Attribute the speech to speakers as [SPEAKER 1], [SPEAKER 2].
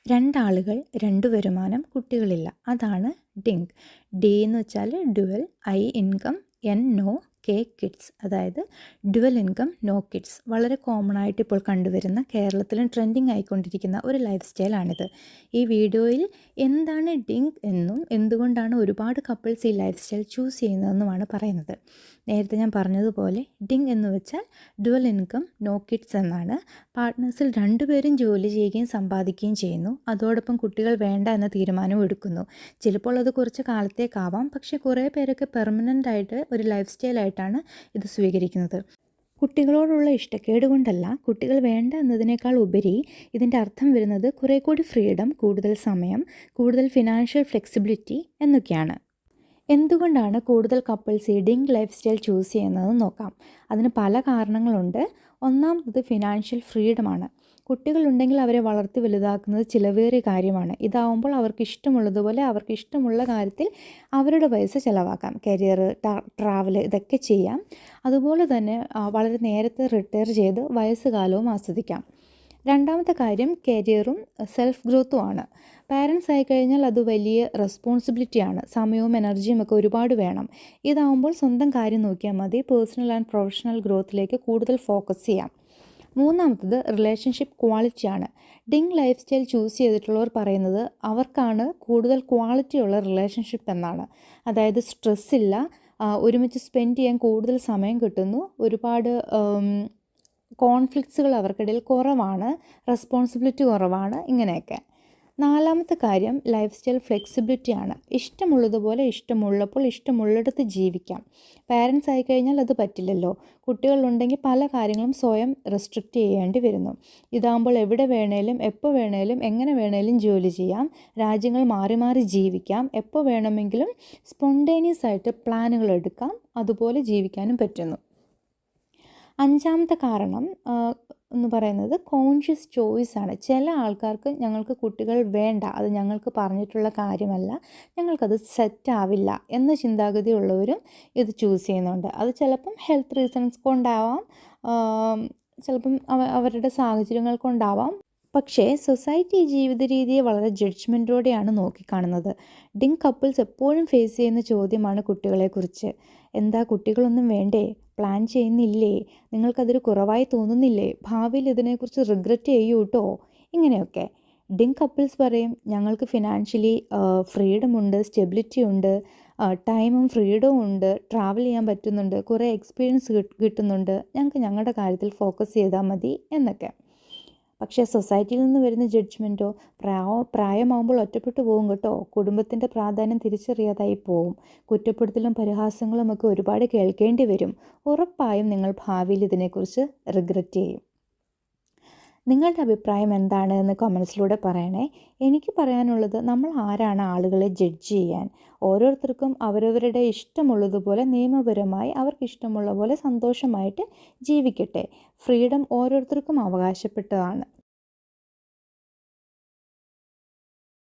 [SPEAKER 1] രണ്ടാളുകൾ, രണ്ട് വരുമാനം, കുട്ടികളില്ല. അതാണ് ഡിങ്ക്. ഡി എന്ന് വെച്ചാൽ dual, I income, N no, K kids. അതായത് ഡുവൽ ഇൻകം, നോ കിഡ്സ്. വളരെ കോമൺ ആയിട്ട് ഇപ്പോൾ കണ്ടുവരുന്ന, കേരളത്തിലും ട്രെൻഡിങ് ആയിക്കൊണ്ടിരിക്കുന്ന ഒരു ലൈഫ് സ്റ്റൈലാണിത്. ഈ വീഡിയോയിൽ എന്താണ് ഡിങ്ക് എന്നും എന്തുകൊണ്ടാണ് ഒരുപാട് കപ്പിൾസ് ഈ ലൈഫ് സ്റ്റൈൽ ചൂസ് ചെയ്യുന്നതെന്നുമാണ് പറയുന്നത്. നേരത്തെ ഞാൻ പറഞ്ഞതുപോലെ ഡിങ്ക് എന്ന് വെച്ചാൽ ഡുവൽ ഇൻകം, നോ കിഡ്സ് എന്നാണ്. പാർട്ട്നേഴ്സിൽ രണ്ടുപേരും ജോലി ചെയ്യുകയും സമ്പാദിക്കുകയും ചെയ്യുന്നു. അതോടൊപ്പം കുട്ടികൾ വേണ്ട എന്ന തീരുമാനവും എടുക്കുന്നു. ചിലപ്പോൾ അത് കുറച്ച് കാലത്തേക്കാവാം, പക്ഷേ കുറേ പേരൊക്കെ പെർമനൻ്റ് ആയിട്ട് ഒരു ലൈഫ് സ്റ്റൈലായിട്ടാണ് ഇത് സ്വീകരിക്കുന്നത്. കുട്ടികളോടുള്ള ഇഷ്ടക്കേട് കൊണ്ടല്ല, കുട്ടികൾ വേണ്ട എന്നതിനേക്കാൾ ഉപരി ഇതിൻ്റെ അർത്ഥം വരുന്നത് കുറേ കൂടി ഫ്രീഡം, കൂടുതൽ സമയം, കൂടുതൽ ഫിനാൻഷ്യൽ ഫ്ലെക്സിബിലിറ്റി എന്നൊക്കെയാണ്. എന്തുകൊണ്ടാണ് കൂടുതൽ കപ്പിൾസ് ഈ ഡിങ്ക് ലൈഫ് സ്റ്റൈൽ ചൂസ് ചെയ്യുന്നതെന്ന് നോക്കാം. അതിന് പല കാരണങ്ങളുണ്ട്. ഒന്നാമത് ഫിനാൻഷ്യൽ ഫ്രീഡമാണ്. കുട്ടികളുണ്ടെങ്കിൽ അവരെ വളർത്തി വലുതാക്കുന്നത് ചിലവേറിയ കാര്യമാണ്. ഇതാവുമ്പോൾ അവർക്ക് ഇഷ്ടമുള്ളതുപോലെ അവർക്ക് ഇഷ്ടമുള്ള കാര്യത്തിൽ അവരുടെ പൈസ ചിലവാക്കാം. കരിയർ, ട്രാവൽ ഇതൊക്കെ ചെയ്യാം. അതുപോലെ തന്നെ വളരെ നേരത്തെ റിട്ടയർ ചെയ്ത് വയസ്സുകാലവും ആസ്വദിക്കാം. രണ്ടാമത്തെ കാര്യം കരിയറും സെൽഫ് ഗ്രോത്തുമാണ്. പാരൻസ് ആയിക്കഴിഞ്ഞാൽ അത് വലിയ റെസ്പോൺസിബിലിറ്റിയാണ്. സമയവും എനർജിയും ഒക്കെ ഒരുപാട് വേണം. ഇതാവുമ്പോൾ സ്വന്തം കാര്യം നോക്കിയാൽ മതി. പേഴ്സണൽ ആൻഡ് പ്രൊഫഷണൽ ഗ്രോത്തിലേക്ക് കൂടുതൽ ഫോക്കസ് ചെയ്യാം. മൂന്നാമത്തത് റിലേഷൻഷിപ്പ് ക്വാളിറ്റിയാണ്. ഡിങ്ക് ലൈഫ് സ്റ്റൈൽ ചൂസ് ചെയ്തിട്ടുള്ളവർ പറയുന്നത് അവർക്കാണ് കൂടുതൽ ക്വാളിറ്റിയുള്ള റിലേഷൻഷിപ്പ് എന്നാണ്. അതായത് സ്ട്രെസ്സില്ല, ഒരുമിച്ച് സ്പെൻഡ് ചെയ്യാൻ കൂടുതൽ സമയം കിട്ടുന്നു, ഒരുപാട് കോൺഫ്ലിക്ട്സുകൾ അവർക്കിടയിൽ കുറവാണ്, റെസ്പോൺസിബിലിറ്റി കുറവാണ്, ഇങ്ങനെയൊക്കെ. നാലാമത്തെ കാര്യം ലൈഫ് സ്റ്റൈൽ ഫ്ലെക്സിബിലിറ്റിയാണ്. ഇഷ്ടമുള്ളതുപോലെ ഇഷ്ടമുള്ളപ്പോൾ ഇഷ്ടമുള്ളിടത്ത് ജീവിക്കാം. പാരൻസ് ആയിക്കഴിഞ്ഞാൽ അത് പറ്റില്ലല്ലോ. കുട്ടികളുണ്ടെങ്കിൽ പല കാര്യങ്ങളും സ്വയം റെസ്ട്രിക്റ്റ് ചെയ്യേണ്ടി വരുന്നു. ഇതാകുമ്പോൾ എവിടെ വേണേലും എപ്പോൾ വേണേലും എങ്ങനെ വേണേലും ജോലി ചെയ്യാം, രാജ്യങ്ങൾ മാറി മാറി ജീവിക്കാം, എപ്പോൾ വേണമെങ്കിലും സ്പോണ്ടേനിയസ് ആയിട്ട് പ്ലാനുകൾ എടുക്കാം, അതുപോലെ ജീവിക്കാനും പറ്റുന്നു. അഞ്ചാമത്തെ കാരണം എന്ന് പറയുന്നത് കോൺഷ്യസ് ചോയ്സാണ്. ചില ആൾക്കാർക്ക് ഞങ്ങൾക്ക് കുട്ടികൾ വേണ്ട, അത് ഞങ്ങൾക്ക് പറഞ്ഞിട്ടുള്ള കാര്യമല്ല, ഞങ്ങൾക്കത് സെറ്റാവില്ല എന്ന ചിന്താഗതിയുള്ളവരും ഇത് ചൂസ് ചെയ്യുന്നുണ്ട്. അത് ചിലപ്പം ഹെൽത്ത് റീസൺസ് കൊണ്ടാവാം, ചിലപ്പം അവരുടെ സാഹചര്യങ്ങൾ കൊണ്ടാവാം. പക്ഷേ സൊസൈറ്റി ഈ ജീവിത രീതിയെ വളരെ ജഡ്ജ്മെൻറ്റോടെയാണ് നോക്കിക്കാണുന്നത്. ഡിങ്ക് കപ്പിൾസ് എപ്പോഴും ഫേസ് ചെയ്യുന്ന ചോദ്യമാണ് കുട്ടികളെക്കുറിച്ച്. എന്താ, കുട്ടികളൊന്നും വേണ്ടേ? പ്ലാൻ ചെയ്യുന്നില്ലേ? നിങ്ങൾക്കതൊരു കുറവായി തോന്നുന്നില്ലേ? ഭാവിയിൽ ഇതിനെക്കുറിച്ച് റിഗ്രറ്റ് ചെയ്യൂ കേട്ടോ, ഇങ്ങനെയൊക്കെ. ഡിങ്ക് കപ്പിൾസ് പറയും ഞങ്ങൾക്ക് ഫിനാൻഷ്യലി ഫ്രീഡമുണ്ട്, സ്റ്റെബിലിറ്റി ഉണ്ട്, ടൈമും ഫ്രീഡവും ഉണ്ട്, ട്രാവൽ ചെയ്യാൻ പറ്റുന്നുണ്ട്, കുറേ എക്സ്പീരിയൻസ് കിട്ടുന്നുണ്ട്, ഞങ്ങൾക്ക് ഞങ്ങളുടെ കാര്യത്തിൽ ഫോക്കസ് ചെയ്താൽ മതി എന്നൊക്കെ. പക്ഷേ സൊസൈറ്റിയിൽ നിന്ന് വരുന്ന ജഡ്ജ്മെൻറ്റോ പ്രായമാകുമ്പോൾ ഒറ്റപ്പെട്ടു പോകും കേട്ടോ, കുടുംബത്തിൻ്റെ പ്രാധാന്യം തിരിച്ചറിയാതായി പോവും, കുറ്റപ്പെടുത്തലും പരിഹാസങ്ങളും ഒക്കെ ഒരുപാട് കേൾക്കേണ്ടി വരും. ഉറപ്പായും നിങ്ങൾ ഭാവിയിൽ ഇതിനെക്കുറിച്ച് റിഗ്രറ്റ് ചെയ്യും. നിങ്ങളുടെ അഭിപ്രായം എന്താണ് എന്ന് കമൻസിലൂടെ പറയണേ. എനിക്ക് പറയാനുള്ളത്, നമ്മൾ ആരാണ് ആളുകളെ ജഡ്ജ് ചെയ്യാൻ? ഓരോരുത്തർക്കും അവരവരുടെ ഇഷ്ടമുള്ളതുപോലെ നിയമപരമായി അവർക്കിഷ്ടമുള്ള പോലെ സന്തോഷമായിട്ട് ജീവിക്കട്ടെ. ഫ്രീഡം ഓരോരുത്തർക്കും അവകാശപ്പെട്ടതാണ്.